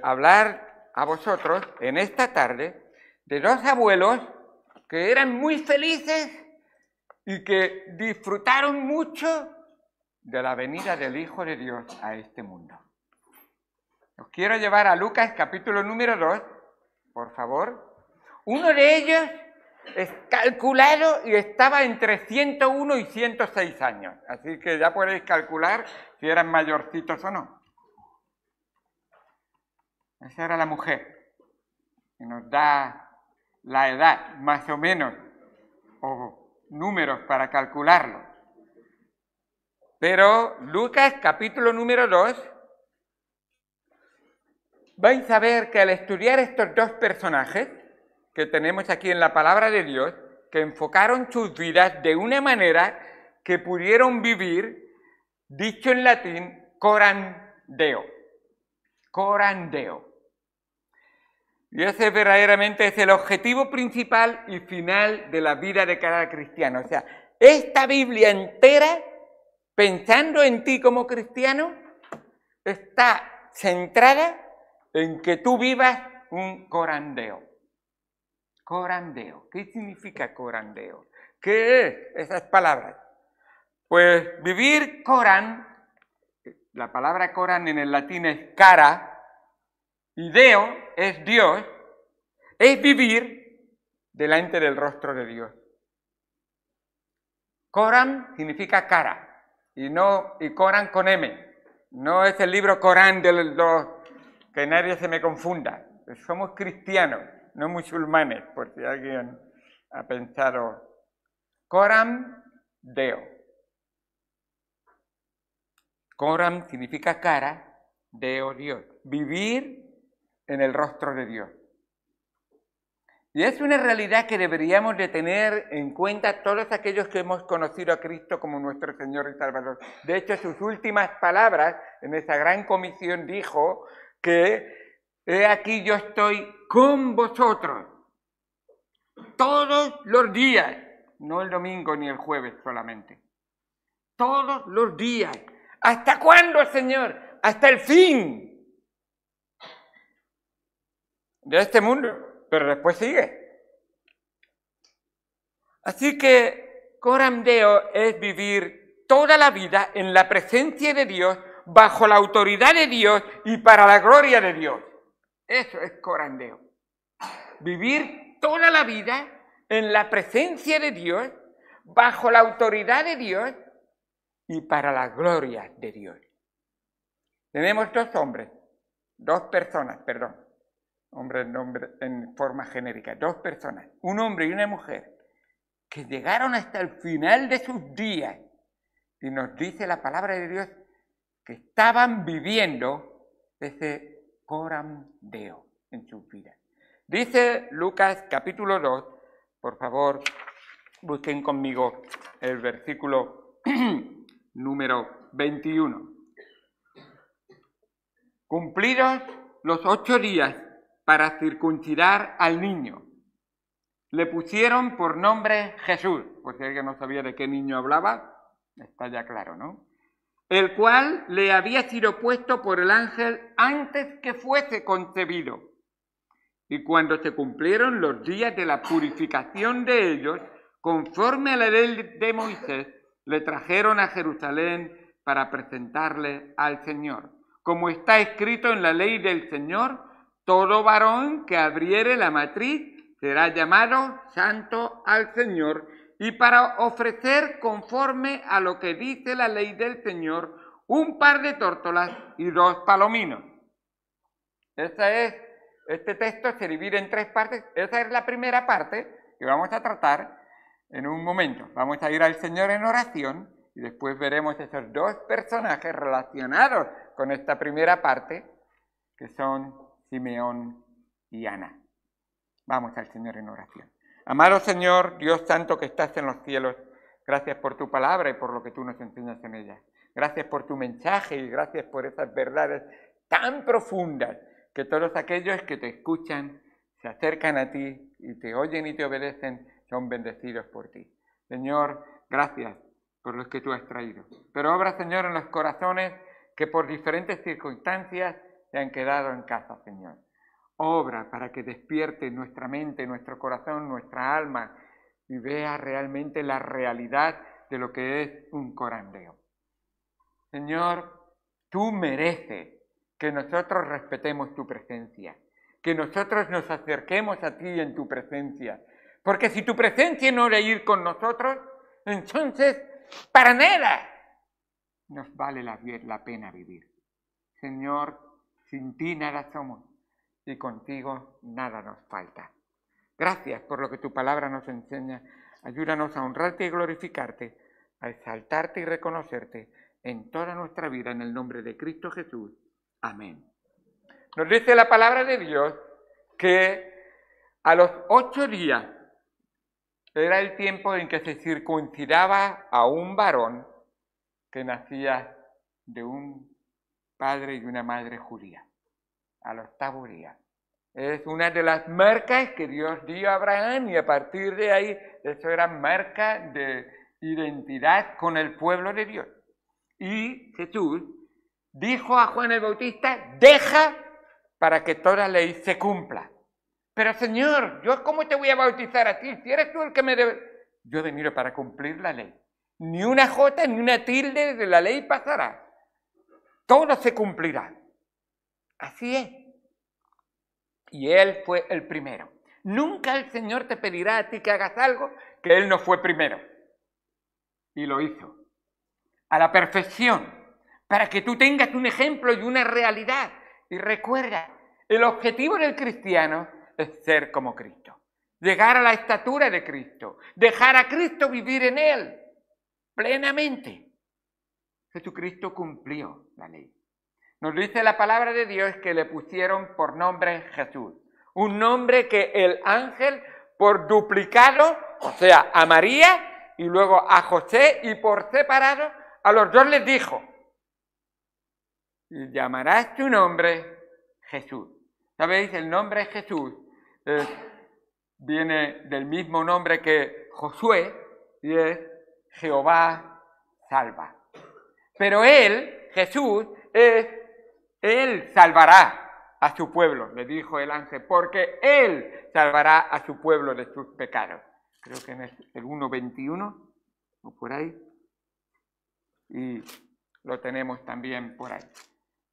hablar a vosotros en esta tarde de dos abuelos que eran muy felices y que disfrutaron mucho de la venida del Hijo de Dios a este mundo. Os quiero llevar a Lucas capítulo número 2, por favor. Uno de ellos es calculado y estaba entre 101 y 106 años, así que ya podéis calcular si eran mayorcitos o no. Esa era la mujer, que nos da la edad, más o menos, o números para calcularlo. Pero Lucas capítulo número 2, vais a ver que al estudiar estos dos personajes que tenemos aquí en la palabra de Dios, que enfocaron sus vidas de una manera que pudieron vivir, dicho en latín, coram Deo. Coram Deo. Y ese verdaderamente es el objetivo principal y final de la vida de cada cristiano. O sea, esta Biblia entera, pensando en ti como cristiano, está centrada en que tú vivas un coram Deo. Coram Deo. ¿Qué significa coram Deo? ¿Qué es esas palabras? Pues vivir coram, la palabra coram en el latín es cara, y Deo es Dios, es vivir delante del rostro de Dios. Coram significa cara, y Corán con M. No es el libro Corán de los que nadie se me confunda. Somos cristianos, no musulmanes, por si alguien ha pensado. Coram Deo. Coram significa cara, Deo Dios. Vivir en el rostro de Dios. Y es una realidad que deberíamos de tener en cuenta todos aquellos que hemos conocido a Cristo como nuestro Señor y Salvador. De hecho, sus últimas palabras en esa gran comisión dijo que he aquí yo estoy con vosotros todos los días, no el domingo ni el jueves solamente, todos los días. ¿Hasta cuándo, Señor? Hasta el fin de este mundo, pero después sigue. Así que coram Deo es vivir toda la vida en la presencia de Dios, bajo la autoridad de Dios y para la gloria de Dios. Eso es coram Deo. Vivir toda la vida en la presencia de Dios, bajo la autoridad de Dios y para la gloria de Dios. Tenemos dos personas, hombre en forma genérica, dos personas, un hombre y una mujer, que llegaron hasta el final de sus días, y nos dice la palabra de Dios que estaban viviendo ese coram Deo en sus vidas. Dice Lucas capítulo 2, por favor, busquen conmigo el versículo número 21. Cumplidos los 8 días para circuncidar al niño, le pusieron por nombre Jesús, por si alguien no sabía de qué niño hablaba, está ya claro, ¿no? El cual le había sido puesto por el ángel antes que fuese concebido. Y cuando se cumplieron los días de la purificación de ellos, conforme a la ley de Moisés, le trajeron a Jerusalén para presentarle al Señor. Como está escrito en la ley del Señor, todo varón que abriere la matriz será llamado santo al Señor, y para ofrecer conforme a lo que dice la ley del Señor, un par de tórtolas y 2 palominos. Este texto se divide en 3 partes. Esa es la primera parte que vamos a tratar en un momento. Vamos a ir al Señor en oración y después veremos esos 2 personajes relacionados con esta primera parte, que son Simeón y Ana. Vamos al Señor en oración. Amado Señor, Dios santo que estás en los cielos, gracias por tu palabra y por lo que tú nos enseñas en ella. Gracias por tu mensaje y gracias por esas verdades tan profundas que todos aquellos que te escuchan, se acercan a ti y te oyen y te obedecen, son bendecidos por ti. Señor, gracias por los que tú has traído. Pero obra, Señor, en los corazones que por diferentes circunstancias se han quedado en casa, Señor. Obra para que despierte nuestra mente, nuestro corazón, nuestra alma y vea realmente la realidad de lo que es un corandeo. Señor, tú mereces que nosotros respetemos tu presencia, que nosotros nos acerquemos a ti en tu presencia, porque si tu presencia no era ir con nosotros, entonces para nada nos vale la pena vivir. Señor, sin ti nada somos y contigo nada nos falta. Gracias por lo que tu palabra nos enseña. Ayúdanos a honrarte y glorificarte, a exaltarte y reconocerte en toda nuestra vida en el nombre de Cristo Jesús. Amén. Nos dice la palabra de Dios que a los 8 días era el tiempo en que se circuncidaba a un varón que nacía de un padre y una madre judía, al 8º día. Es una de las marcas que Dios dio a Abraham y a partir de ahí eso era marca de identidad con el pueblo de Dios. Y Jesús dijo a Juan el Bautista, deja para que toda ley se cumpla. Pero Señor, ¿yo cómo te voy a bautizar a ti? Si eres tú el que me debe... Yo he venido para cumplir la ley. Ni una jota ni una tilde de la ley pasará. Todo se cumplirá. Así es. Y él fue el primero. Nunca el Señor te pedirá a ti que hagas algo que él no fue primero. Y lo hizo. A la perfección. Para que tú tengas un ejemplo y una realidad. Y recuerda, el objetivo del cristiano es ser como Cristo. Llegar a la estatura de Cristo. Dejar a Cristo vivir en él. Plenamente. Jesucristo cumplió la ley. Nos dice la palabra de Dios que le pusieron por nombre Jesús. Un nombre que el ángel por duplicado, o sea, a María y luego a José y por separado, a los dos les dijo, y llamarás tu nombre Jesús. ¿Sabéis? El nombre Jesús viene del mismo nombre que Josué y es Jehová salva. Pero él, Jesús, él salvará a su pueblo, le dijo el ángel, porque él salvará a su pueblo de sus pecados. Creo que en el 1:21 o por ahí. Y lo tenemos también por ahí.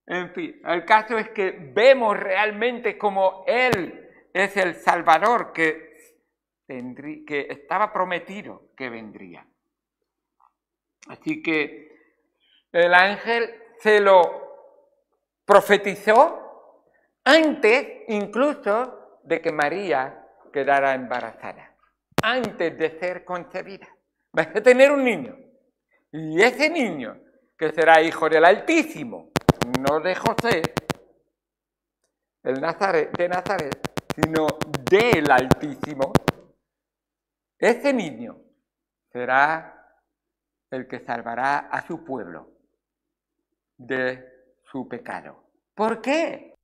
En fin, el caso es que vemos realmente como él es el Salvador que estaba prometido que vendría. Así que el ángel se lo profetizó antes incluso de que María quedara embarazada, antes de ser concebida. Vas a tener un niño, y ese niño, que será hijo del Altísimo, no de José, de Nazaret, sino del Altísimo, ese niño será el que salvará a su pueblo de su pecado. ¿Por qué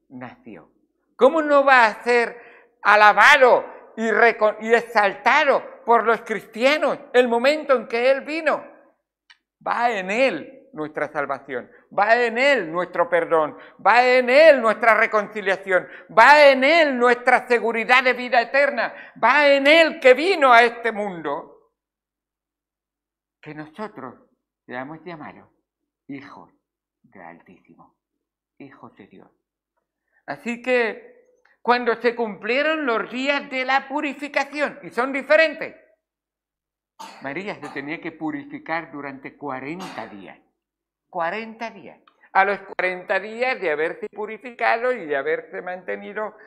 nació? ¿Cómo no va a ser alabado y exaltado por los cristianos el momento en que Él vino? Va en Él nuestra salvación, va en Él nuestro perdón, va en Él nuestra reconciliación, va en Él nuestra seguridad de vida eterna, va en Él que vino a este mundo, que nosotros seamos llamados hijos del Altísimo, hijos de Dios. Así que cuando se cumplieron los días de la purificación, y son diferentes, María se tenía que purificar durante 40 días. 40 días. A los 40 días de haberse purificado y de haberse mantenido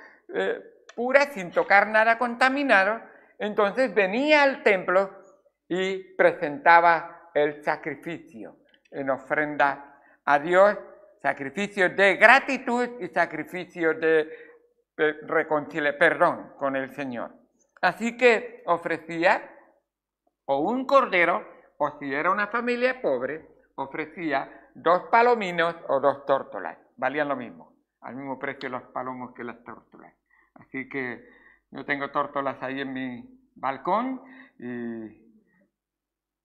pura sin tocar nada contaminado, entonces venía al templo y presentaba el sacrificio en ofrenda a Dios, sacrificio de gratitud y sacrificio de perdón con el Señor. Así que ofrecía o un cordero, o si era una familia pobre, ofrecía 2 palominos o 2 tórtolas. Valían lo mismo, al mismo precio los palomos que las tórtolas. Así que yo tengo tórtolas ahí en mi balcón y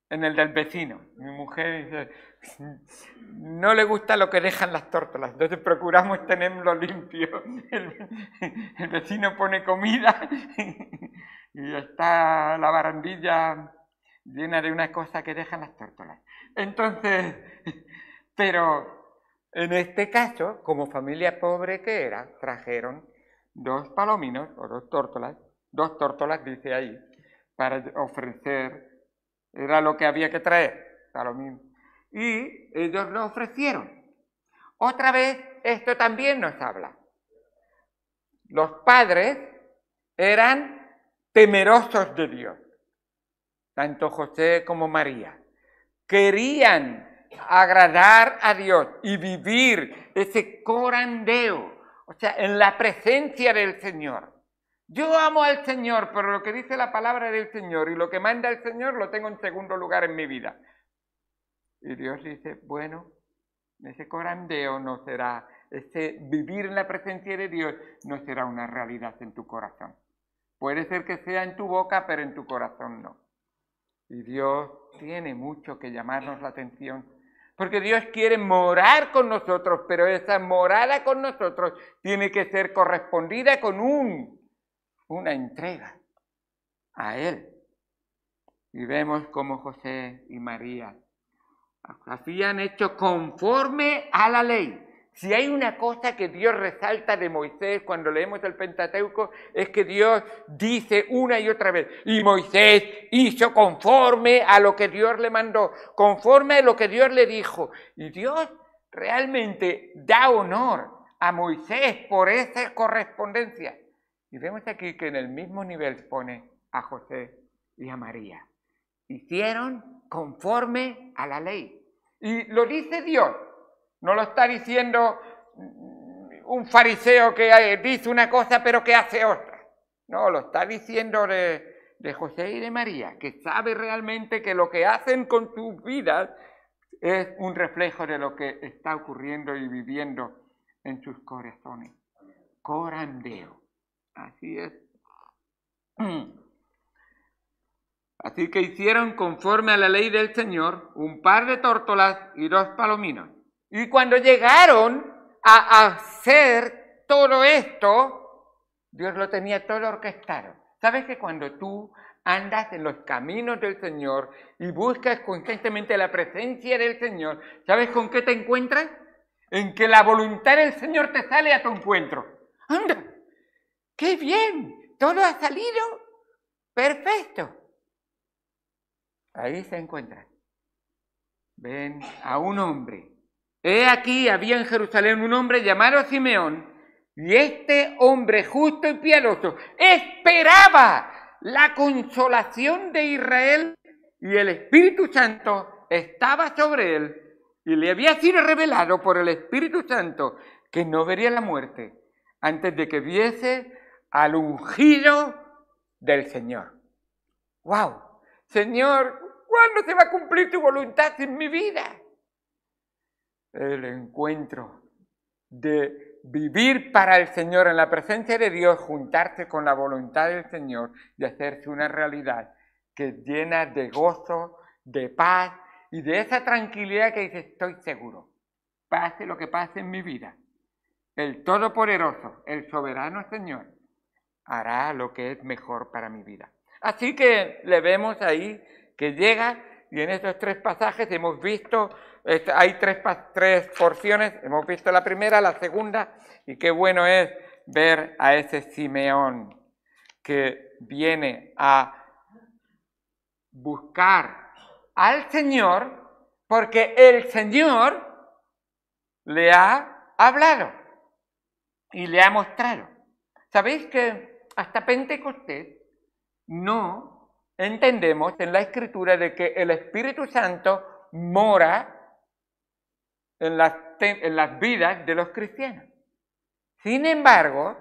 en el del vecino. Mi mujer dice, no le gusta lo que dejan las tórtolas, entonces procuramos tenerlo limpio. El vecino pone comida y está la barandilla llena de una cosa que dejan las tórtolas. Entonces, pero en este caso, como familia pobre que era, trajeron 2 palominos o 2 tórtolas dice ahí, para ofrecer, era lo que había que traer, palominos. Y ellos lo ofrecieron. Otra vez, esto también nos habla. Los padres eran temerosos de Dios, tanto José como María. Querían agradar a Dios y vivir ese corandeo, o sea, en la presencia del Señor. Yo amo al Señor, pero lo que dice la palabra del Señor y lo que manda el Señor lo tengo en segundo lugar en mi vida. Y Dios dice, bueno, ese corandeo no será, ese vivir en la presencia de Dios no será una realidad en tu corazón. Puede ser que sea en tu boca, pero en tu corazón no. Y Dios tiene mucho que llamarnos la atención, porque Dios quiere morar con nosotros, pero esa morada con nosotros tiene que ser correspondida con una entrega a Él. Y vemos cómo José y María habían hecho conforme a la ley. Si hay una cosa que Dios resalta de Moisés cuando leemos el Pentateuco, es que Dios dice una y otra vez, y Moisés hizo conforme a lo que Dios le mandó, conforme a lo que Dios le dijo. Y Dios realmente da honor a Moisés por esa correspondencia. Y vemos aquí que en el mismo nivel pone a José y a María. Hicieron conforme a la ley. Y lo dice Dios. No lo está diciendo un fariseo que dice una cosa pero que hace otra. No, lo está diciendo de José y de María, que sabe realmente que lo que hacen con sus vidas es un reflejo de lo que está ocurriendo y viviendo en sus corazones. Corandeo. Así es. Así que hicieron conforme a la ley del Señor un par de tórtolas y 2 palominos. Y cuando llegaron a hacer todo esto, Dios lo tenía todo orquestado. ¿Sabes que cuando tú andas en los caminos del Señor y buscas constantemente la presencia del Señor, ¿sabes con qué te encuentras? En que la voluntad del Señor te sale a tu encuentro. ¡Anda! ¡Qué bien! Todo ha salido perfecto. Ahí se encuentra. Ven a un hombre. He aquí, había en Jerusalén un hombre llamado Simeón, y este hombre justo y piadoso esperaba la consolación de Israel, y el Espíritu Santo estaba sobre él, y le había sido revelado por el Espíritu Santo que no vería la muerte antes de que viese al ungido del Señor. ¡Wow! Señor, ¿cuándo se va a cumplir tu voluntad en mi vida? El encuentro de vivir para el Señor en la presencia de Dios, juntarse con la voluntad del Señor y hacerse una realidad que llena de gozo, de paz y de esa tranquilidad que dice, estoy seguro, pase lo que pase en mi vida, el Todopoderoso, el soberano Señor, hará lo que es mejor para mi vida. Así que le vemos ahí que llega, y en estos 3 pasajes hemos visto, hay 3 porciones, hemos visto la primera, la segunda, y qué bueno es ver a ese Simeón que viene a buscar al Señor porque el Señor le ha hablado y le ha mostrado. ¿Sabéis que hasta Pentecostés no entendemos en la Escritura de que el Espíritu Santo mora en las vidas de los cristianos? Sin embargo,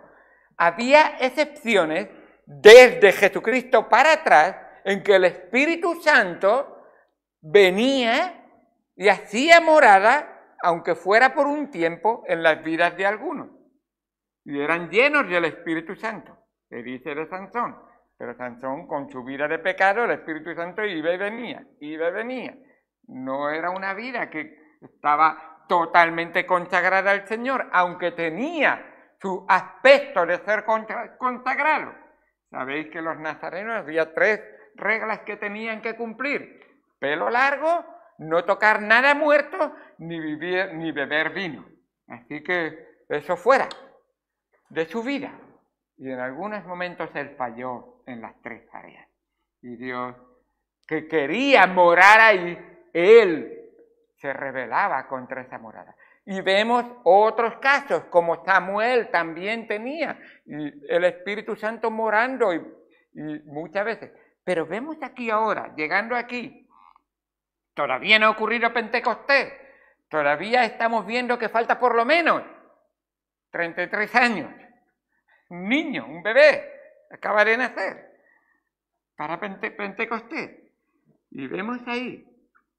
había excepciones desde Jesucristo para atrás en que el Espíritu Santo venía y hacía morada, aunque fuera por un tiempo, en las vidas de algunos. Y eran llenos del Espíritu Santo. Se dice de Sansón. Pero Sansón, con su vida de pecado, el Espíritu Santo iba y venía, iba y venía. No era una vida que estaba totalmente consagrada al Señor, aunque tenía su aspecto de ser consagrado. Sabéis que los nazarenos había 3 reglas que tenían que cumplir: pelo largo, no tocar nada muerto, ni beber vino. Así que eso fuera de su vida. Y en algunos momentos él falló en las 3 áreas. Y Dios, que quería morar ahí, él se rebelaba contra esa morada. Y vemos otros casos, como Samuel también tenía, y el Espíritu Santo morando y muchas veces. Pero vemos aquí ahora, llegando aquí, todavía no ha ocurrido Pentecostés, todavía estamos viendo que falta por lo menos 33 años. Un niño, un bebé, acaba de nacer para Pentecostés. Y vemos ahí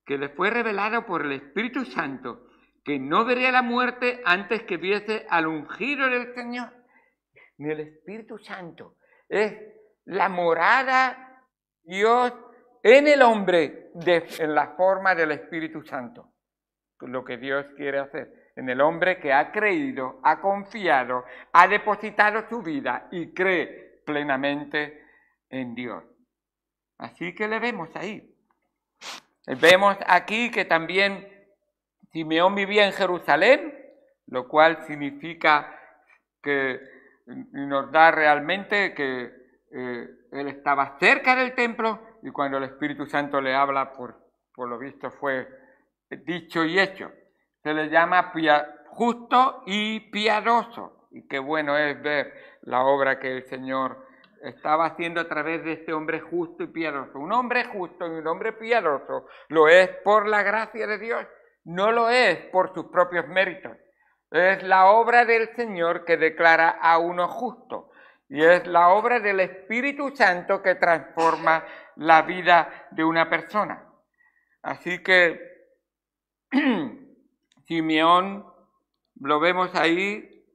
que le fue revelado por el Espíritu Santo que no vería la muerte antes que viese al ungido del Señor. Ni el Espíritu Santo es la morada de Dios en el hombre en la forma del Espíritu Santo. Lo que Dios quiere hacer en el hombre que ha creído, ha confiado, ha depositado su vida y cree plenamente en Dios. Así que le vemos ahí. Vemos aquí que también Simeón vivía en Jerusalén, lo cual significa que nos da realmente que él estaba cerca del templo, y cuando el Espíritu Santo le habla, por lo visto fue dicho y hecho. Se le llama justo y piadoso, y qué bueno es ver la obra que el Señor estaba haciendo a través de este hombre justo y piadoso. Un hombre justo y un hombre piadoso lo es por la gracia de Dios, no lo es por sus propios méritos. Es la obra del Señor que declara a uno justo, y es la obra del Espíritu Santo que transforma la vida de una persona. Así que Simeón, lo vemos ahí,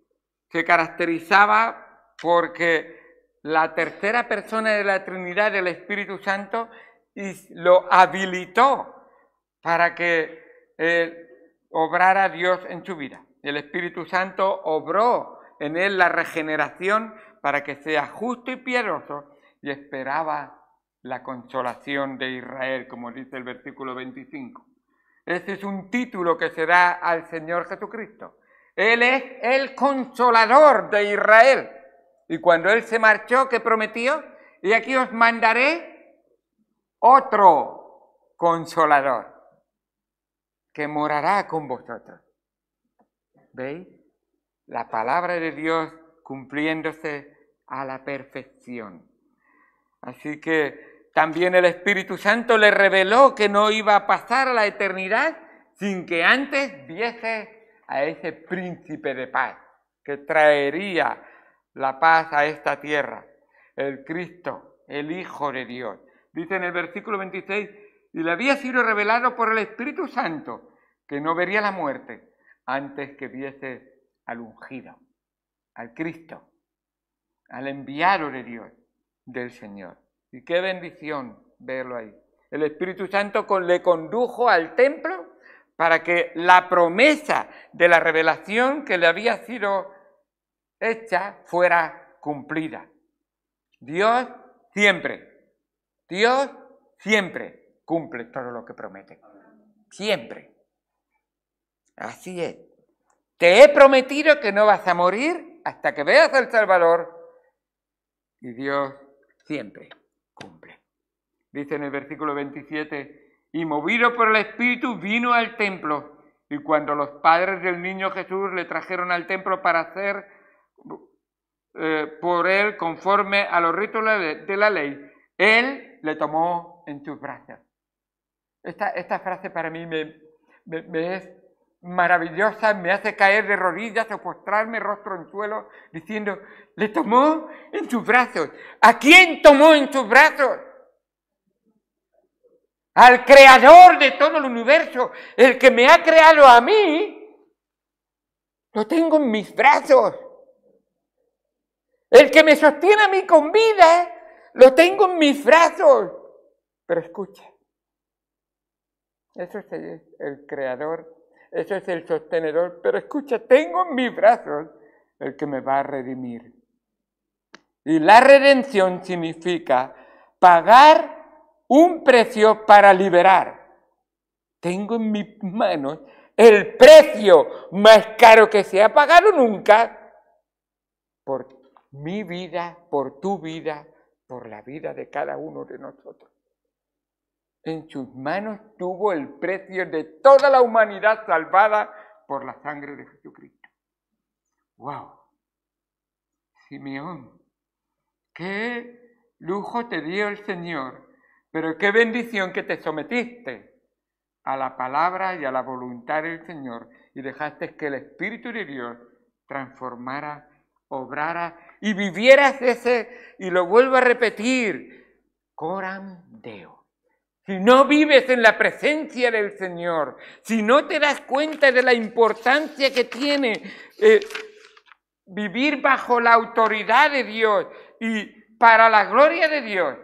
se caracterizaba porque la tercera persona de la Trinidad, del Espíritu Santo, lo habilitó para que obrara Dios en su vida. El Espíritu Santo obró en él la regeneración para que sea justo y piadoso, y esperaba la consolación de Israel, como dice el versículo 25. Ese es un título que se da al Señor Jesucristo. Él es el consolador de Israel. Y cuando Él se marchó, ¿qué prometió? Y aquí os mandaré otro consolador que morará con vosotros. ¿Veis? La palabra de Dios cumpliéndose a la perfección. Así que también el Espíritu Santo le reveló que no iba a pasar a la eternidad sin que antes viese a ese príncipe de paz que traería la paz a esta tierra, el Cristo, el Hijo de Dios. Dice en el versículo 26, y le había sido revelado por el Espíritu Santo que no vería la muerte antes que viese al ungido, al Cristo, al enviado de Dios, del Señor. Y qué bendición verlo ahí. El Espíritu Santo le condujo al templo para que la promesa de la revelación que le había sido hecha fuera cumplida. Dios siempre cumple todo lo que promete. Siempre. Así es. Te he prometido que no vas a morir hasta que veas al Salvador, y Dios siempre cumple. Dice en el versículo 27, y movido por el Espíritu vino al templo, y cuando los padres del niño Jesús le trajeron al templo para hacer por él conforme a los ritos de la ley, él le tomó en sus brazos. Esta frase para mí me es maravillosa, me hace caer de rodillas o postrarme rostro en suelo diciendo, le tomó en sus brazos. ¿A quién tomó en sus brazos? Al creador de todo el universo, el que me ha creado a mí, lo tengo en mis brazos. El que me sostiene a mí con vida, lo tengo en mis brazos. Pero escucha, eso es el creador, eso es el sostenedor, pero escucha, tengo en mis brazos el que me va a redimir. Y la redención significa pagar un precio para liberar. Tengo en mis manos el precio más caro que se ha pagado nunca por mi vida, por tu vida, por la vida de cada uno de nosotros. En sus manos tuvo el precio de toda la humanidad salvada por la sangre de Jesucristo. ¡Wow! Simeón, qué lujo te dio el Señor, pero qué bendición que te sometiste a la palabra y a la voluntad del Señor y dejaste que el Espíritu de Dios transformara, obrara y vivieras ese, y lo vuelvo a repetir, coram Deo. Si no vives en la presencia del Señor, si no te das cuenta de la importancia que tiene vivir bajo la autoridad de Dios y para la gloria de Dios,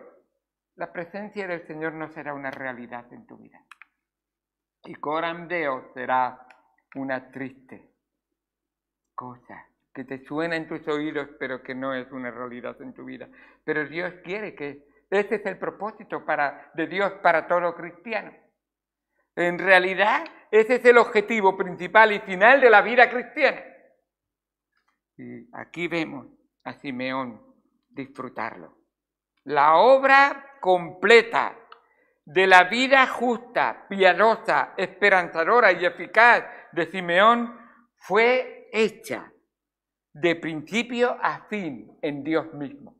la presencia del Señor no será una realidad en tu vida. Y coram Deo será una triste cosa que te suena en tus oídos, pero que no es una realidad en tu vida. Pero Dios quiere que ese es el propósito de Dios para todo cristiano. En realidad, ese es el objetivo principal y final de la vida cristiana. Y aquí vemos a Simeón disfrutarlo. La obra completa de la vida justa, piadosa, esperanzadora y eficaz de Simeón fue hecha de principio a fin en Dios mismo.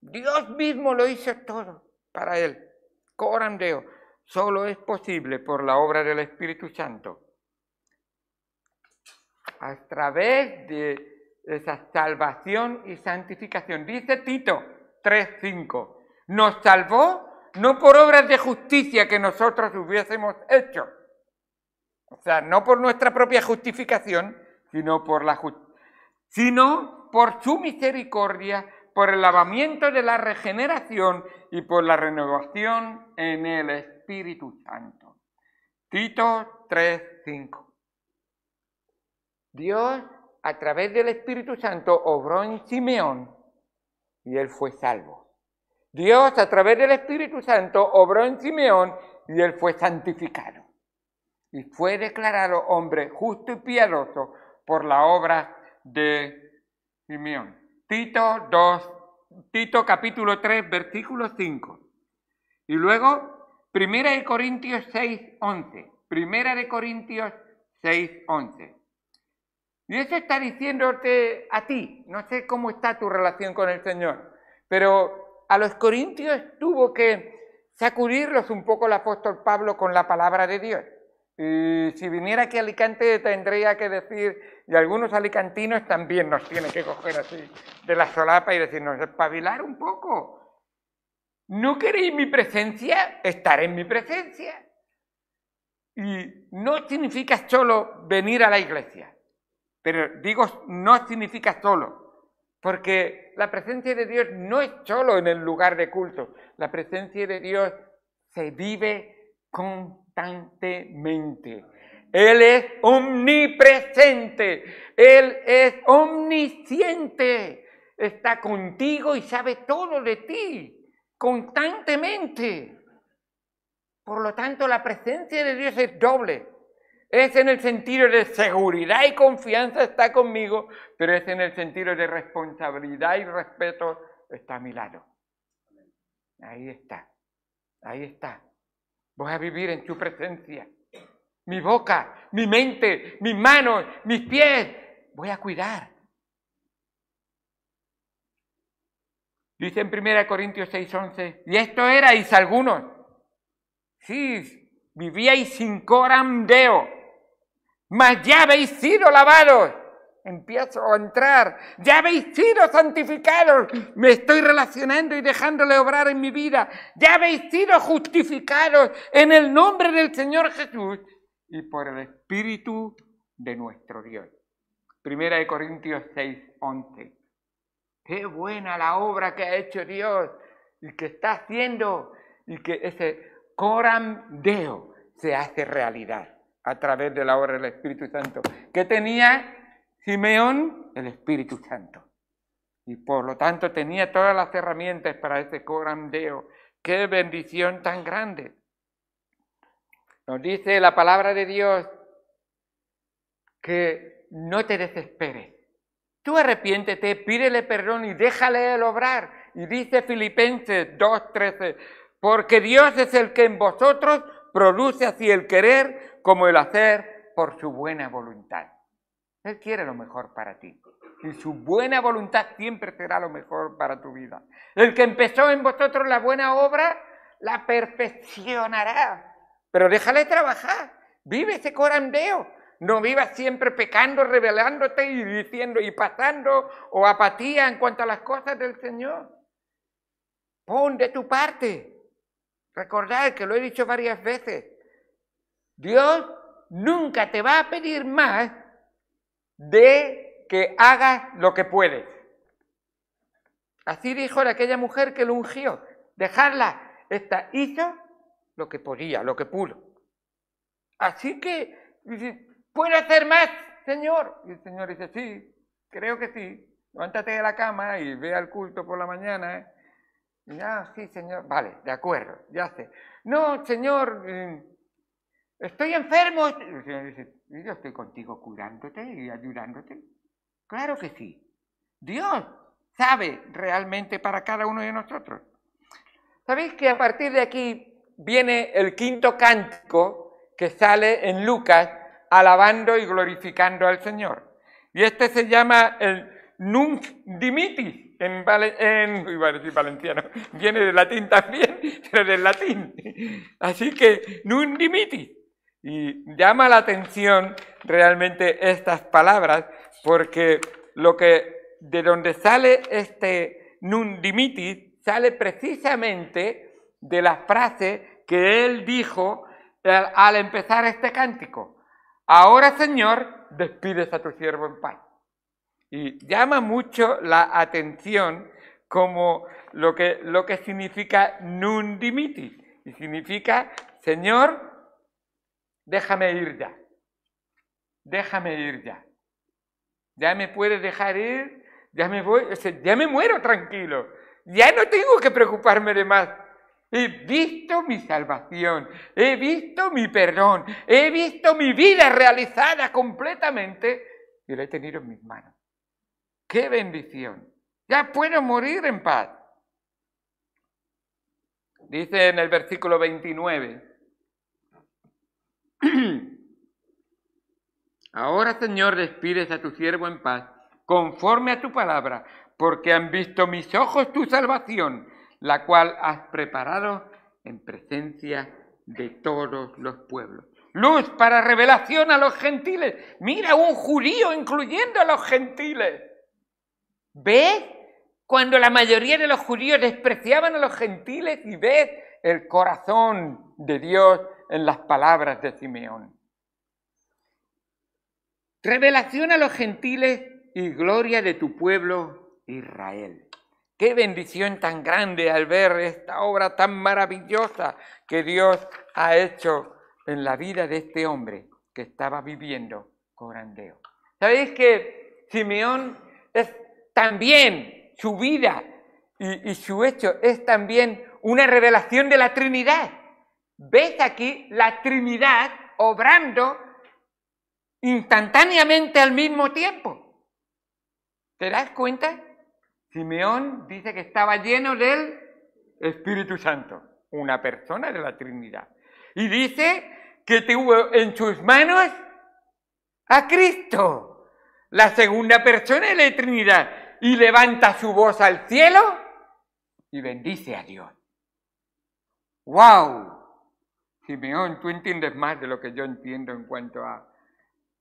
Dios mismo lo hizo todo para él. Coram Deo. Solo es posible por la obra del Espíritu Santo. A través de esa salvación y santificación. Dice Tito 3:5. Nos salvó no por obras de justicia que nosotros hubiésemos hecho. O sea, no por nuestra propia justificación, sino por su misericordia, por el lavamiento de la regeneración y por la renovación en el Espíritu Santo. Tito 3:5. Dios, a través del Espíritu Santo, obró en Simeón y él fue salvo. Dios, a través del Espíritu Santo, obró en Simeón y él fue santificado. Y fue declarado hombre justo y piadoso por la obra de Simeón. Tito capítulo 3, versículo 5. Y luego, 1 Corintios 6:11. 1 Corintios 6:11. Y eso está diciéndote a ti, no sé cómo está tu relación con el Señor, pero a los corintios tuvo que sacudirlos un poco el apóstol Pablo con la palabra de Dios. Y si viniera aquí a Alicante tendría que decir, y algunos alicantinos también nos tienen que coger así de la solapa y decirnos, espabilar un poco. ¿No queréis mi presencia? Estaré en mi presencia. Y no significa solo venir a la iglesia, pero digo, no significa solo, porque la presencia de Dios no es solo en el lugar de culto, la presencia de Dios se vive constantemente. Él es omnipresente, Él es omnisciente, está contigo y sabe todo de ti, constantemente. Por lo tanto, la presencia de Dios es doble. Es en el sentido de seguridad y confianza está conmigo, pero es en el sentido de responsabilidad y respeto está a mi lado. Ahí está, ahí está. Voy a vivir en su presencia. Mi boca, mi mente, mis manos, mis pies, voy a cuidar. Dice en 1 Corintios 6:11, y esto erais algunos. Sí, vivíais sin coram Deo, mas ya habéis sido lavados. Empiezo a entrar. Ya habéis sido santificados. Me estoy relacionando y dejándole obrar en mi vida. Ya habéis sido justificados en el nombre del Señor Jesús y por el Espíritu de nuestro Dios. 1 Corintios 6:11. qué buena la obra que ha hecho Dios y que está haciendo, y que ese coram Deo se hace realidad a través de la obra del Espíritu Santo. ¿Qué tenía Simeón? El Espíritu Santo. Y por lo tanto tenía todas las herramientas para ese coram Deo. ¡Qué bendición tan grande! Nos dice la palabra de Dios que no te desesperes. Tú arrepiéntete, pídele perdón y déjale el obrar. Y dice Filipenses 2:13, porque Dios es el que en vosotros produce así el querer como el hacer por su buena voluntad. Él quiere lo mejor para ti. Y su buena voluntad siempre será lo mejor para tu vida. El que empezó en vosotros la buena obra, la perfeccionará. Pero déjale trabajar. Vive ese coram Deo. No vivas siempre pecando, rebelándote y diciendo y pasando o apatía en cuanto a las cosas del Señor. Pon de tu parte. Recordad que lo he dicho varias veces. Dios nunca te va a pedir más de que hagas lo que puedes. Así dijo de aquella mujer que lo ungió. Dejarla. Esta hizo lo que podía, lo que pudo. Así que dice, ¿puedo hacer más, Señor? Y el Señor dice, sí, creo que sí. Levántate de la cama y ve al culto por la mañana. Y, sí, Señor. Vale, de acuerdo, ya sé. No, Señor, estoy enfermo. Y el Señor dice, yo estoy contigo curándote y ayudándote. Claro que sí. Dios sabe realmente para cada uno de nosotros. ¿Sabéis que a partir de aquí viene el quinto cántico que sale en Lucas alabando y glorificando al Señor? Y este se llama el Nunc Dimittis iba a decir valenciano, viene del latín también, pero del latín. Así que Nunc Dimittis. Y llama la atención realmente estas palabras porque de donde sale este Nunc Dimittis sale precisamente de la frase que él dijo al empezar este cántico. Ahora, Señor, despides a tu siervo en paz. Y llama mucho la atención como lo que significa Nunc Dimittis. Y significa, Señor, déjame ir ya. Déjame ir ya. Ya me puedes dejar ir, ya me voy, ya me muero tranquilo. Ya no tengo que preocuparme de más. He visto mi salvación, he visto mi perdón, he visto mi vida realizada completamente y la he tenido en mis manos. ¡Qué bendición! Ya puedo morir en paz. Dice en el versículo 29. Ahora, Señor, despides a tu siervo en paz, conforme a tu palabra, porque han visto mis ojos tu salvación, la cual has preparado en presencia de todos los pueblos. Luz para revelación a los gentiles. Mira, un judío incluyendo a los gentiles. ¿Ves? Cuando la mayoría de los judíos despreciaban a los gentiles y ves el corazón de Dios en las palabras de Simeón. Revelación a los gentiles y gloria de tu pueblo Israel. Qué bendición tan grande al ver esta obra tan maravillosa que Dios ha hecho en la vida de este hombre que estaba viviendo coram Deo. ¿Sabéis que Simeón es también su vida y su hecho es también una revelación de la Trinidad? ¿Ves aquí la Trinidad obrando instantáneamente al mismo tiempo? ¿Te das cuenta? Simeón dice que estaba lleno del Espíritu Santo, una persona de la Trinidad. Y dice que tuvo en sus manos a Cristo, la segunda persona de la Trinidad, y levanta su voz al cielo y bendice a Dios. ¡Wow! Simeón, tú entiendes más de lo que yo entiendo en cuanto a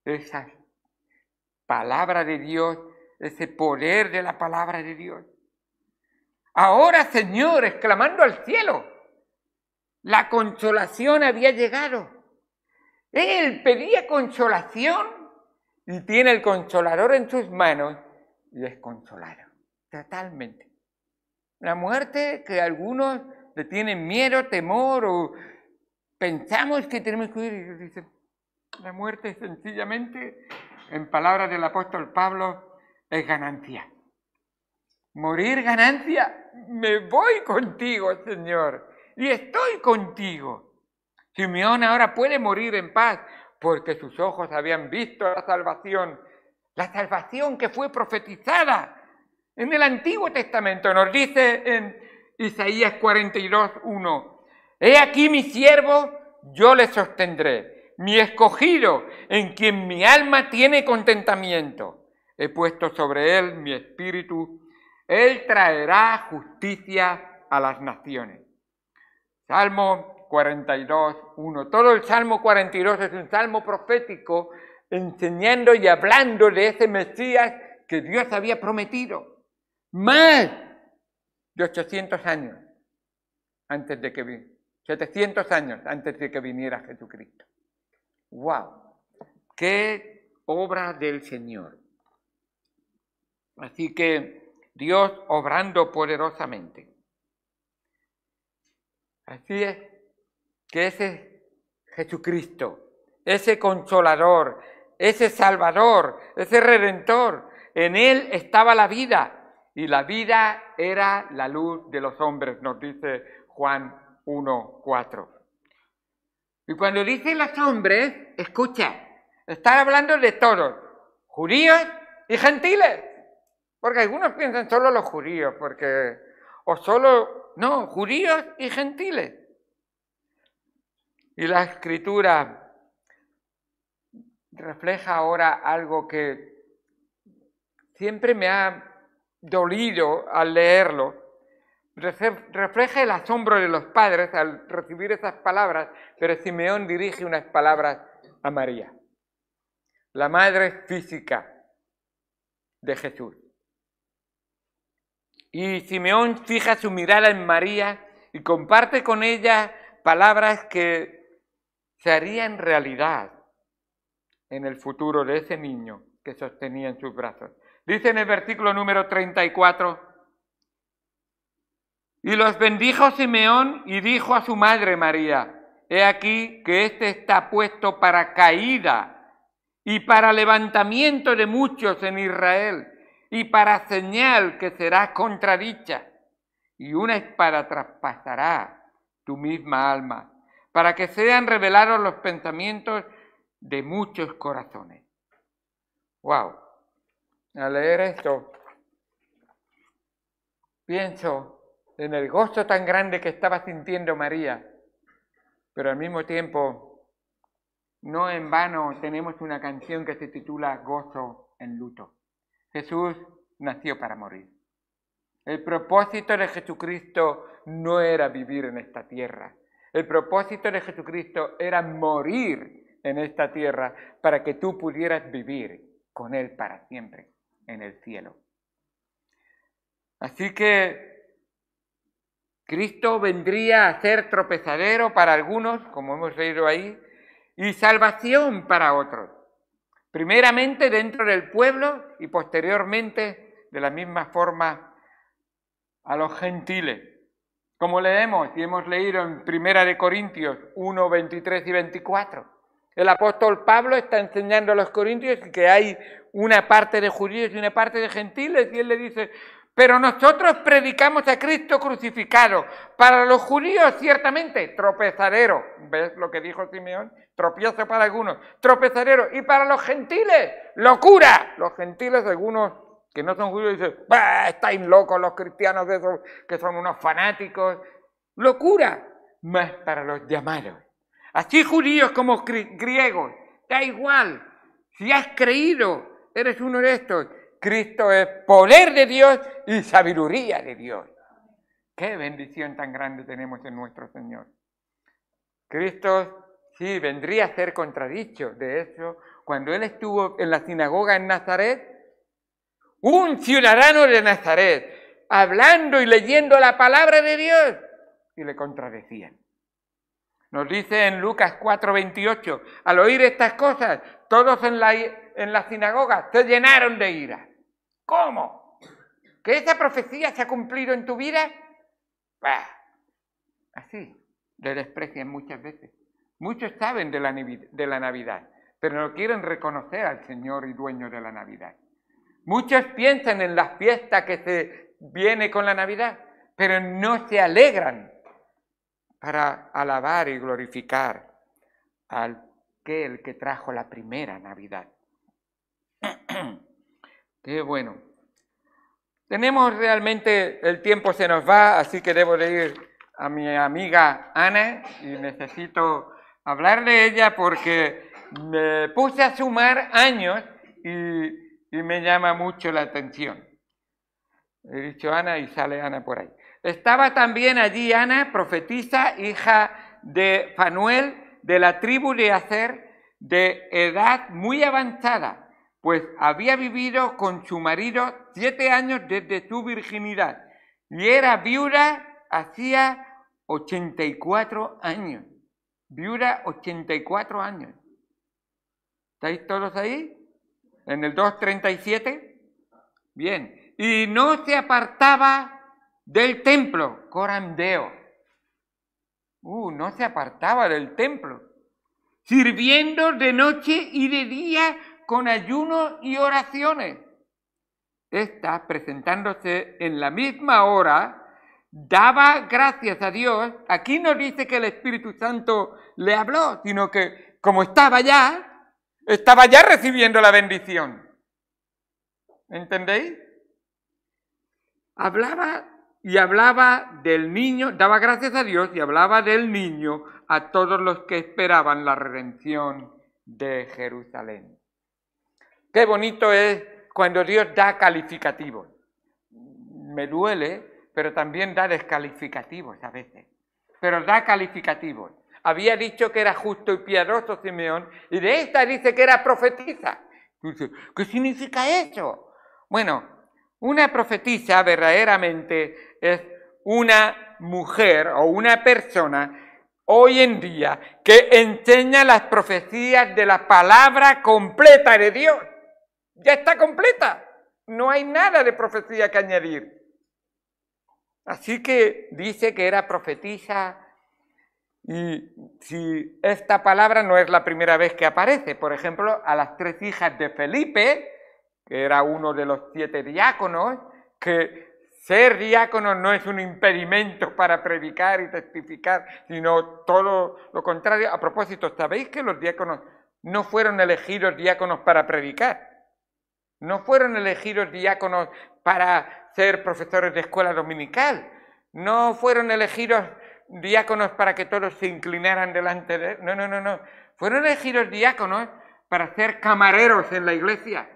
esa palabra de Dios, ese poder de la palabra de Dios. Ahora, Señor, exclamando al cielo, la consolación había llegado. Él pedía consolación y tiene el consolador en sus manos y es consolado. Totalmente. La muerte que algunos le tienen miedo, temor, o pensamos que tenemos que huir, y dicen, la muerte sencillamente, en palabras del apóstol Pablo, es ganancia. Morir ganancia, me voy contigo, Señor, y estoy contigo. Simeón ahora puede morir en paz, porque sus ojos habían visto la salvación que fue profetizada en el Antiguo Testamento. Nos dice en Isaías 42:1, he aquí mi siervo, yo le sostendré, mi escogido, en quien mi alma tiene contentamiento. He puesto sobre él mi espíritu, él traerá justicia a las naciones. Salmo 42:1. Todo el Salmo 42 es un salmo profético enseñando y hablando de ese Mesías que Dios había prometido. Más de 800 años antes de que viniera. 700 años antes de que viniera Jesucristo. ¡Wow! ¡Qué obra del Señor! Así que Dios obrando poderosamente. Así es que ese Jesucristo, ese Consolador, ese Salvador, ese Redentor, en Él estaba la vida, y la vida era la luz de los hombres, nos dice Juan 1:4. Y cuando dice los hombres, escucha, está hablando de todos, judíos y gentiles, porque algunos piensan solo los judíos, no, judíos y gentiles. Y la Escritura refleja ahora algo que siempre me ha dolido al leerlo. Refleja el asombro de los padres al recibir esas palabras, pero Simeón dirige unas palabras a María, la madre física de Jesús. Y Simeón fija su mirada en María y comparte con ella palabras que se harían realidad en el futuro de ese niño que sostenía en sus brazos. Dice en el versículo número 34, y los bendijo Simeón y dijo a su madre María, he aquí que éste está puesto para caída y para levantamiento de muchos en Israel, y para señal que será contradicha, y una espada traspasará tu misma alma, para que sean revelados los pensamientos de muchos corazones. ¡Wow! Al leer esto, pienso en el gozo tan grande que estaba sintiendo María, pero al mismo tiempo, no en vano tenemos una canción que se titula Gozo en luto. Jesús nació para morir. El propósito de Jesucristo no era vivir en esta tierra. El propósito de Jesucristo era morir en esta tierra para que tú pudieras vivir con Él para siempre en el cielo. Así que Cristo vendría a ser tropezadero para algunos, como hemos leído ahí, y salvación para otros. Primeramente dentro del pueblo y posteriormente de la misma forma a los gentiles. Como leemos y hemos leído en 1 Corintios 1, 23 y 24. El apóstol Pablo está enseñando a los corintios que hay una parte de judíos y una parte de gentiles, y él le dice, pero nosotros predicamos a Cristo crucificado. Para los judíos, ciertamente, tropezadero. ¿Ves lo que dijo Simeón? Tropiezo para algunos, tropezadero. Y para los gentiles, locura. Los gentiles, algunos que no son judíos, dicen, ¡bah! Estáis locos los cristianos de esos que son unos fanáticos. Locura. Más para los llamados. Así judíos como griegos, da igual. Si has creído, eres uno de estos. Cristo es poder de Dios y sabiduría de Dios. ¡Qué bendición tan grande tenemos en nuestro Señor! Cristo, sí, vendría a ser contradicho. De hecho, cuando Él estuvo en la sinagoga en Nazaret, un ciudadano de Nazaret, hablando y leyendo la palabra de Dios, y le contradecían. Nos dice en Lucas 4:28, al oír estas cosas, todos en la sinagoga se llenaron de ira. ¿Cómo? ¿Que esa profecía se ha cumplido en tu vida? Bah, así, le desprecian muchas veces. Muchos saben de la Navidad, pero no quieren reconocer al Señor y dueño de la Navidad. Muchos piensan en la fiesta que se viene con la Navidad, pero no se alegran para alabar y glorificar al que trajo la primera Navidad. Qué bueno. Tenemos realmente, el tiempo se nos va, así que debo de ir a mi amiga Ana y necesito hablar de ella porque me puse a sumar años y me llama mucho la atención. He dicho Ana y sale Ana por ahí. Estaba también allí Ana, profetisa, hija de Fanuel, de la tribu de Aser, de edad muy avanzada, pues había vivido con su marido 7 años desde su virginidad y era viuda hacía 84 años. Viuda 84 años. ¿Estáis todos ahí? ¿En el 2:37? Bien. Y no se apartaba del templo, corandeo. No se apartaba del templo, sirviendo de noche y de día con ayuno y oraciones. Esta, presentándose en la misma hora, daba gracias a Dios. Aquí no dice que el Espíritu Santo le habló, sino que como estaba ya recibiendo la bendición. ¿Entendéis? Hablaba del niño, daba gracias a Dios y hablaba del niño a todos los que esperaban la redención de Jerusalén. Qué bonito es cuando Dios da calificativos. Me duele, pero también da descalificativos a veces. Pero da calificativos. Había dicho que era justo y piadoso Simeón, y de esta dice que era profetisa. ¿Qué significa eso? Bueno, una profetisa verdaderamente es una mujer o una persona hoy en día que enseña las profecías de la palabra completa de Dios. Ya está completa. No hay nada de profecía que añadir. Así que dice que era profetisa. Y si esta palabra no es la primera vez que aparece, por ejemplo, a las 3 hijas de Felipe, que era uno de los 7 diáconos, que ser diácono no es un impedimento para predicar y testificar, sino todo lo contrario. A propósito, ¿sabéis que los diáconos no fueron elegidos diáconos para predicar? No fueron elegidos diáconos para ser profesores de escuela dominical. No fueron elegidos diáconos para que todos se inclinaran delante de él. No. Fueron elegidos diáconos para ser camareros en la iglesia.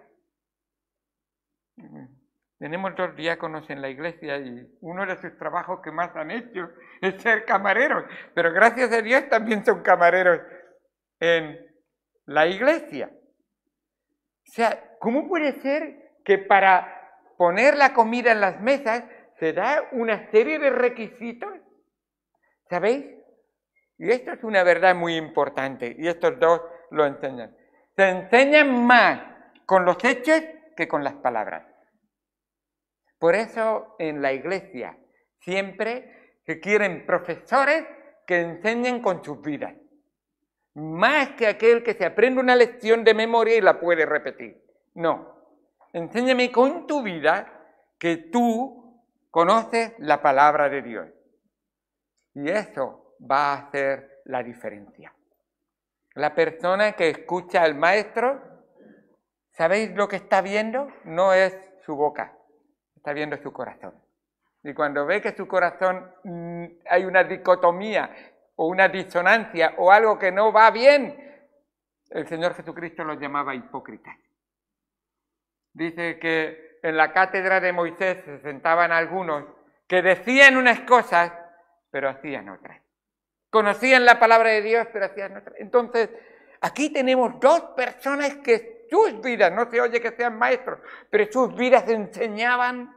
Tenemos 2 diáconos en la iglesia y uno de sus trabajos que más han hecho es ser camareros. Pero gracias a Dios también son camareros en la iglesia. O sea, ¿cómo puede ser que para poner la comida en las mesas se da una serie de requisitos? ¿Sabéis? Y esto es una verdad muy importante, y estos 2 lo enseñan. Se enseñan más con los hechos que con las palabras. Por eso en la iglesia siempre se quieren profesores que enseñen con sus vidas. Más que aquel que se aprende una lección de memoria y la puede repetir. No. Enséñame con tu vida que tú conoces la palabra de Dios. Y eso va a hacer la diferencia. La persona que escucha al maestro, ¿sabéis lo que está viendo? No es su boca, está viendo su corazón. Y cuando ve que su corazón hay una dicotomía o una disonancia o algo que no va bien, el Señor Jesucristo los llamaba hipócritas. Dice que en la cátedra de Moisés se sentaban algunos que decían unas cosas, pero hacían otras. Conocían la palabra de Dios, pero hacían otras. Entonces, aquí tenemos 2 personas que sus vidas, no se oye que sean maestros, pero sus vidas enseñaban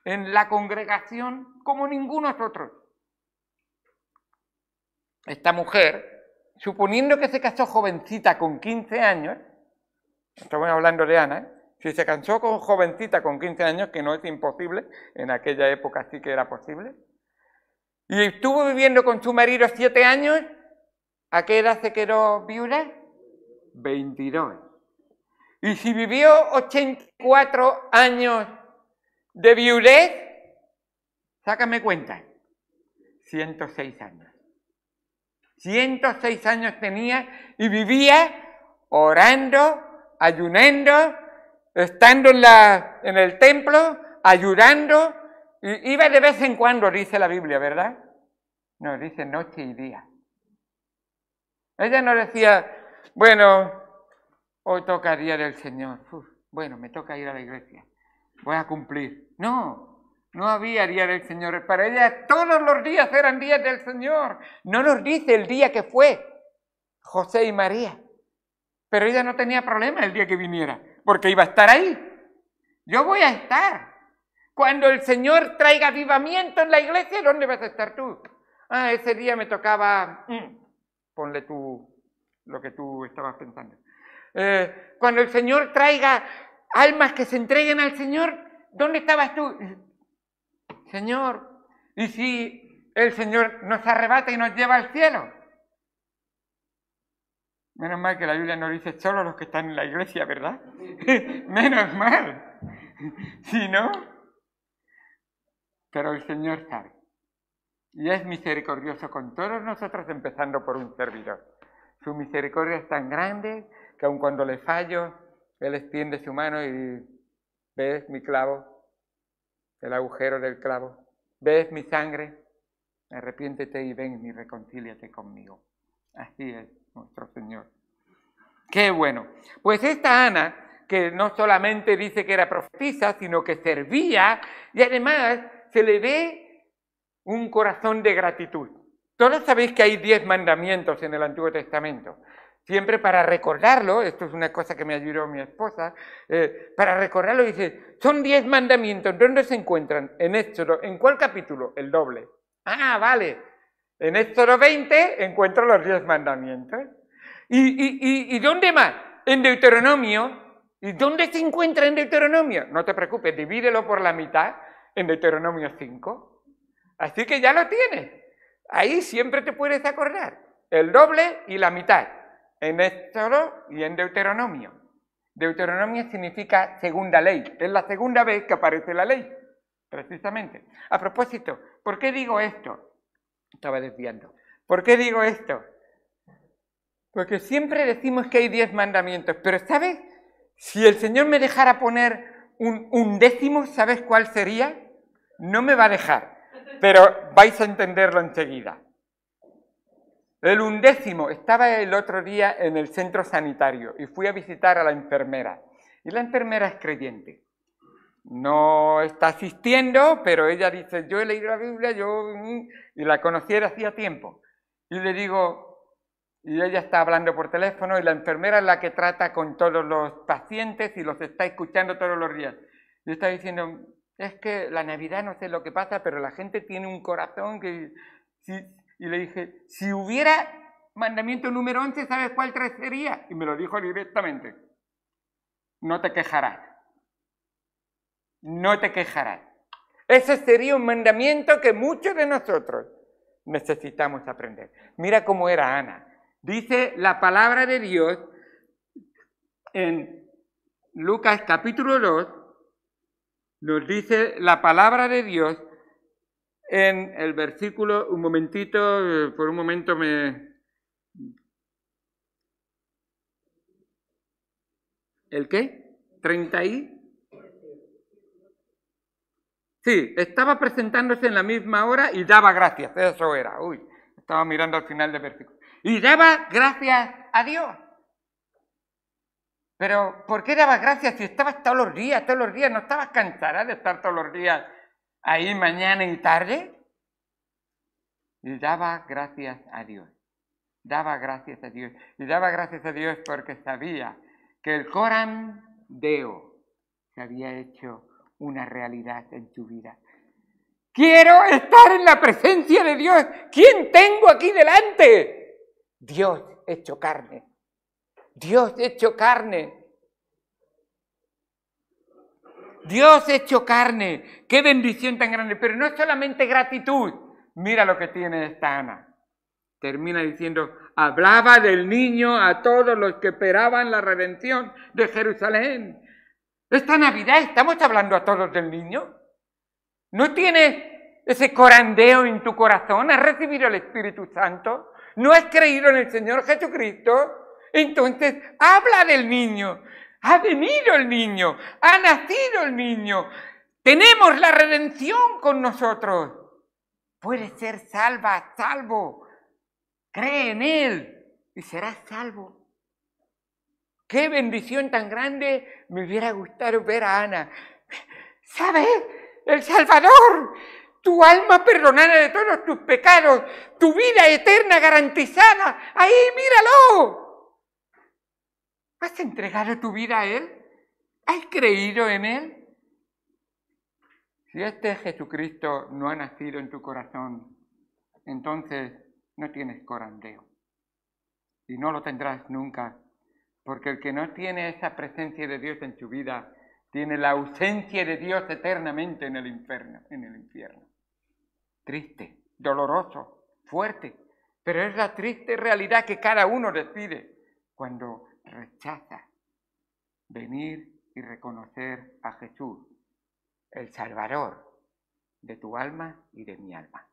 en la congregación como ningunos otros. Esta mujer, suponiendo que se casó jovencita con 15 años, estamos hablando de Ana, Si se casó con jovencita con 15 años, que no es imposible, en aquella época sí que era posible, y estuvo viviendo con su marido 7 años, ¿a qué edad se quedó viuda? 22. Y si vivió 84 años de viudez, sácame cuenta, 106 años. 106 años tenía y vivía orando, ayunando, estando en el templo, ayudando, y iba de vez en cuando, dice la Biblia, ¿verdad? No, dice noche y día. Ella no decía, bueno, hoy toca día del Señor, bueno, me toca ir a la iglesia, voy a cumplir. No había día del Señor. Para ella todos los días eran días del Señor. No nos dice el día que fue José y María. Pero ella no tenía problema el día que viniera, porque iba a estar ahí. Yo voy a estar. Cuando el Señor traiga avivamiento en la iglesia, ¿dónde vas a estar tú? Ese día me tocaba... ponle tú lo que tú estabas pensando. Cuando el Señor traiga almas que se entreguen al Señor, ¿dónde estabas tú? Señor, ¿y si el Señor nos arrebata y nos lleva al cielo? Menos mal que la Biblia nos dice solo los que están en la iglesia, ¿verdad? Menos mal. Si no, pero el Señor sabe. Y es misericordioso con todos nosotros, empezando por un servidor. Su misericordia es tan grande que aun cuando le fallo, Él extiende su mano y ¿ves mi clavo? El agujero del clavo. ¿Ves mi sangre? Arrepiéntete y ven y reconcíliate conmigo. Así es nuestro Señor. ¡Qué bueno! Pues esta Ana, que no solamente dice que era profetisa, sino que servía, y además se le ve un corazón de gratitud. Todos sabéis que hay 10 mandamientos en el Antiguo Testamento. Siempre para recordarlo, esto es una cosa que me ayudó mi esposa, para recordarlo dice, son 10 mandamientos, ¿dónde se encuentran? En Éxodo, ¿en cuál capítulo? El doble. Vale. En Éxodo 20 encuentro los 10 mandamientos. ¿Y dónde más? En Deuteronomio. ¿Y dónde se encuentra en Deuteronomio? No te preocupes, divídelo por la mitad en Deuteronomio 5. Así que ya lo tienes. Ahí siempre te puedes acordar. El doble y la mitad. En Éxodo y en Deuteronomio. Deuteronomio significa segunda ley. Es la segunda vez que aparece la ley, precisamente. A propósito, ¿por qué digo esto? Estaba desviando. ¿Por qué digo esto? Porque siempre decimos que hay 10 mandamientos, pero ¿sabes? Si el Señor me dejara poner un décimo, ¿sabes cuál sería? No me va a dejar, pero vais a entenderlo enseguida. El 11º, estaba el otro día en el centro sanitario y fui a visitar a la enfermera. Y la enfermera es creyente. No está asistiendo, pero ella dice, yo he leído la Biblia, y la conocí hacía tiempo. Y le digo, y ella está hablando por teléfono, y la enfermera es la que trata con todos los pacientes y los está escuchando todos los días. Y está diciendo, es que la Navidad no sé lo que pasa, pero la gente tiene un corazón que... Y le dije, si hubiera mandamiento número 11, ¿sabes cuál sería? Y me lo dijo directamente. No te quejarás. No te quejarás. Ese sería un mandamiento que muchos de nosotros necesitamos aprender. Mira cómo era Ana. Dice la palabra de Dios en Lucas capítulo 2, nos dice la palabra de Dios en el versículo, un momentito, por un momento ¿El qué? 30 y... Sí, estaba presentándose en la misma hora y daba gracias, eso era, estaba mirando al final del versículo. Y daba gracias a Dios. Pero, ¿por qué daba gracias si estabas todos los días? ¿No estabas cansada de estar todos los días ahí mañana y tarde? Y daba gracias a Dios. Daba gracias a Dios. Y daba gracias a Dios porque sabía que el Coram Deo se había hecho una realidad en su vida. Quiero estar en la presencia de Dios. ¿Quién tengo aquí delante? Dios hecho carne. Dios hecho carne. Dios hecho carne. ¡Qué bendición tan grande! Pero no es solamente gratitud. Mira lo que tiene esta Ana. Termina diciendo, hablaba del niño a todos los que esperaban la redención de Jerusalén. Esta Navidad estamos hablando a todos del niño. ¿No tienes ese corandeo en tu corazón? ¿Has recibido el Espíritu Santo? ¿No has creído en el Señor Jesucristo? Entonces, habla del niño. Ha venido el niño. Ha nacido el niño. Tenemos la redención con nosotros. Puedes ser salvo. Cree en Él y serás salvo. ¡Qué bendición tan grande! Me hubiera gustado ver a Ana. ¿Sabes? El Salvador, tu alma perdonada de todos tus pecados, tu vida eterna garantizada. ¡Ahí, míralo! ¿Has entregado tu vida a Él? ¿Has creído en Él? Si este Jesucristo no ha nacido en tu corazón, entonces no tienes corandeo. Y no lo tendrás nunca, porque el que no tiene esa presencia de Dios en su vida, tiene la ausencia de Dios eternamente en el infierno. Triste, doloroso, fuerte, pero es la triste realidad que cada uno decide cuando rechaza venir y reconocer a Jesús, el Salvador de tu alma y de mi alma.